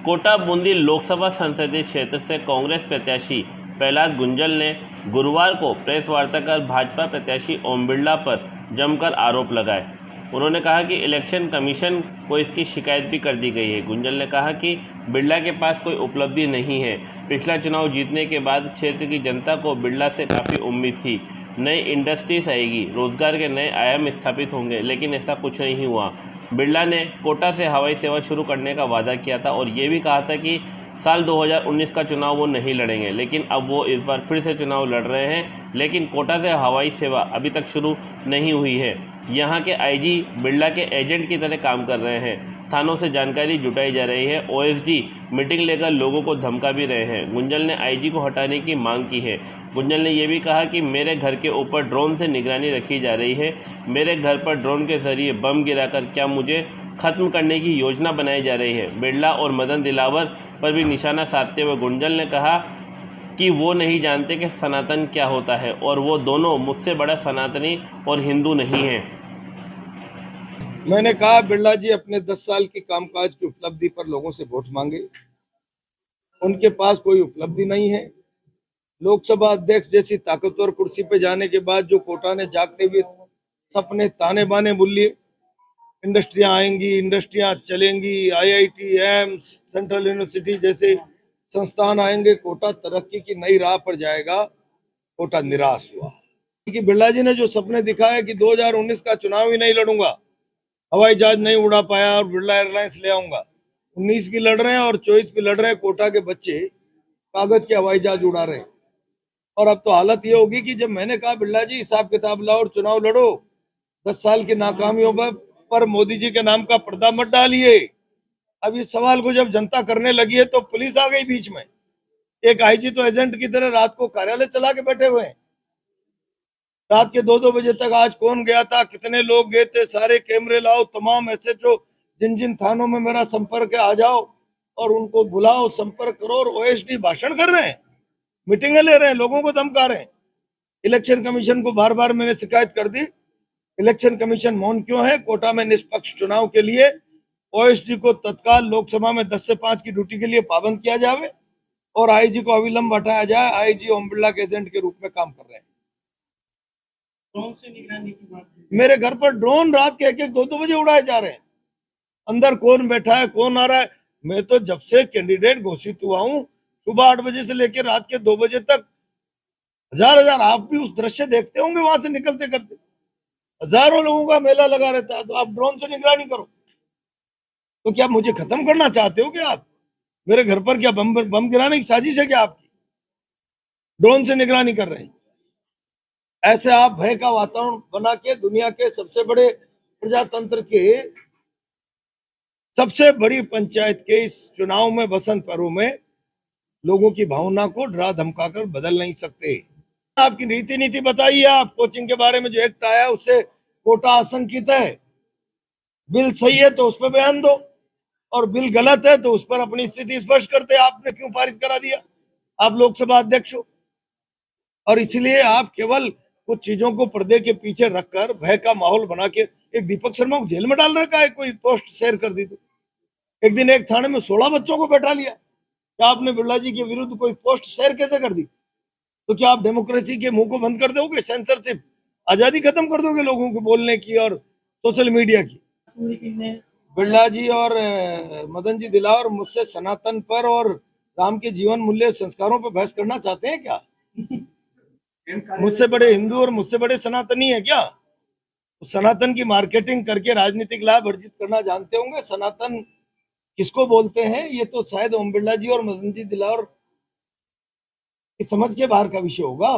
कोटा बूंदी लोकसभा संसदीय क्षेत्र से कांग्रेस प्रत्याशी प्रहलाद गुंजल ने गुरुवार को प्रेस वार्ता कर भाजपा प्रत्याशी ओम बिरला पर जमकर आरोप लगाए। उन्होंने कहा कि इलेक्शन कमीशन को इसकी शिकायत भी कर दी गई है। गुंजल ने कहा कि बिरला के पास कोई उपलब्धि नहीं है। पिछला चुनाव जीतने के बाद क्षेत्र की जनता को बिरला से काफ़ी उम्मीद थी। नई इंडस्ट्रीज आएगी, रोजगार के नए आयाम स्थापित होंगे, लेकिन ऐसा कुछ नहीं हुआ। बिरला ने कोटा से हवाई सेवा शुरू करने का वादा किया था और ये भी कहा था कि साल 2019 का चुनाव वो नहीं लड़ेंगे, लेकिन अब वो इस बार फिर से चुनाव लड़ रहे हैं। लेकिन कोटा से हवाई सेवा अभी तक शुरू नहीं हुई है। यहाँ के आईजी बिरला के एजेंट की तरह काम कर रहे हैं। थानों से जानकारी जुटाई जा रही है। ओएसडी मीटिंग लेकर लोगों को धमका भी रहे हैं। गुंजल ने आईजी को हटाने की मांग की है। गुंजल ने यह भी कहा कि मेरे घर के ऊपर ड्रोन से निगरानी रखी जा रही है। मेरे घर पर ड्रोन के जरिए बम गिराकर क्या मुझे खत्म करने की योजना बनाई जा रही है। बिरला और मदन दिलावर पर भी निशाना साधते हुए गुंजल ने कहा कि वो नहीं जानते कि सनातन क्या होता है और वो दोनों मुझसे बड़ा सनातनी और हिंदू नहीं है। मैंने कहा बिरला जी अपने 10 साल की कामकाज की उपलब्धि पर लोगों से वोट मांगे। उनके पास कोई उपलब्धि नहीं है। लोकसभा अध्यक्ष जैसी ताकतवर कुर्सी पे जाने के बाद जो कोटा ने जागते हुए सपने ताने बाने बोलिए, इंडस्ट्रियां आएंगी, इंडस्ट्रियां चलेंगी, आईआईटी, एम्स, सेंट्रल यूनिवर्सिटी जैसे संस्थान आएंगे, कोटा तरक्की की नई राह पर जाएगा। कोटा निराश हुआ कि बिरला जी ने जो सपने दिखाए कि 2019 का चुनाव ही नहीं लड़ूंगा, हवाई जहाज नहीं उड़ा पाया और बिरला एयरलाइंस ले आऊंगा। 19 भी लड़ रहे हैं और 24 भी लड़ रहे हैं। कोटा के बच्चे कागज के हवाई जहाज उड़ा रहे हैं। और अब तो हालत ये होगी कि जब मैंने कहा बिरला जी हिसाब किताब लाओ और चुनाव लड़ो, 10 साल की नाकामियों पर मोदी जी के नाम का पर्दा मत डालिए। अब इस सवाल को जब जनता करने लगी है तो पुलिस आ गई बीच में। एक आईजी तो एजेंट की तरह रात को कार्यालय चला के बैठे हुए हैं। रात के 2-2 बजे तक आज कौन गया था, कितने लोग गए थे, सारे कैमरे लाओ, तमाम एसएचओ जिन जिन थानों में मेरा संपर्क है आ जाओ और उनको बुलाओ, संपर्क करो। और ओएसडी भाषण कर रहे हैं, मीटिंगें ले रहे हैं, लोगों को धमका रहे हैं। इलेक्शन कमीशन को बार बार मैंने शिकायत कर दी। इलेक्शन कमीशन मौन क्यों है? कोटा में निष्पक्ष चुनाव के लिए ओएसडी को तत्काल लोकसभा में 10 से 5 की ड्यूटी के लिए पाबंद किया जाए और आईजी को अविलंब हटाया जाए। आईजी ओम बिरला के एजेंट के रूप में काम कर रहे हैं। ड्रोन से निगरानी की बात है। मेरे घर पर ड्रोन रात के 1-1, 2-2 बजे उड़ाए जा रहे हैं। अंदर कौन बैठा है, कौन आ रहा है? मैं तो जब से कैंडिडेट घोषित हुआ हूं, सुबह 8 बजे से लेकर रात के 2 बजे तक हजार आप भी उस दृश्य देखते होंगे, वहां से निकलते करते हजारों लोगों का मेला लगा रहता है। तो आप ड्रोन से निगरानी करो तो क्या मुझे खत्म करना चाहते हो? क्या आप मेरे घर पर क्या बम गिराने की साजिश है क्या आपकी? ड्रोन से निगरानी कर रहे हैं। ऐसे आप भय का वातावरण बना के दुनिया के सबसे बड़े प्रजातंत्र के सबसे बड़ी पंचायत के इस चुनाव में, बसंत पर्व में, लोगों की भावना को डरा धमकाकर बदल नहीं सकते। आपकी नीति बताइए। आप कोचिंग के बारे में जो एक्ट आया उससे कोटा आशंकित है। बिल सही है तो उस पर बयान दो और बिल गलत है तो उस पर अपनी स्थिति स्पष्ट करते। आपने क्यों पारित करा दिया? आप लोकसभा अध्यक्ष हो और इसलिए आप केवल कुछ चीजों को पर्दे के पीछे रखकर भय का माहौल बना के एक दीपक शर्मा को जेल में डाल रखा है। कोई पोस्ट शेयर कर दी तो एक दिन एक थाने में 16 बच्चों को बैठा लिया। क्या आपने बिरला जी के विरुद्ध कोई पोस्ट शेयर कैसे कर दी? तो क्या आप डेमोक्रेसी के मुंह को बंद कर दोगे? सेंसरशिप, आजादी खत्म कर दोगे लोगों को बोलने की और सोशल मीडिया की? बिरला जी और मदन जी दिलावर मुझसे सनातन पर और राम के जीवन मूल्य संस्कारों पर बहस करना चाहते हैं क्या? मुझसे बड़े हिंदू और मुझसे बड़े सनातनी है क्या? तो सनातन की मार्केटिंग करके राजनीतिक लाभ अर्जित करना जानते होंगे। सनातन किसको बोलते हैं ये तो शायद ओम बिरला जी और मदन जी दिलावर की समझ के बाहर का विषय होगा।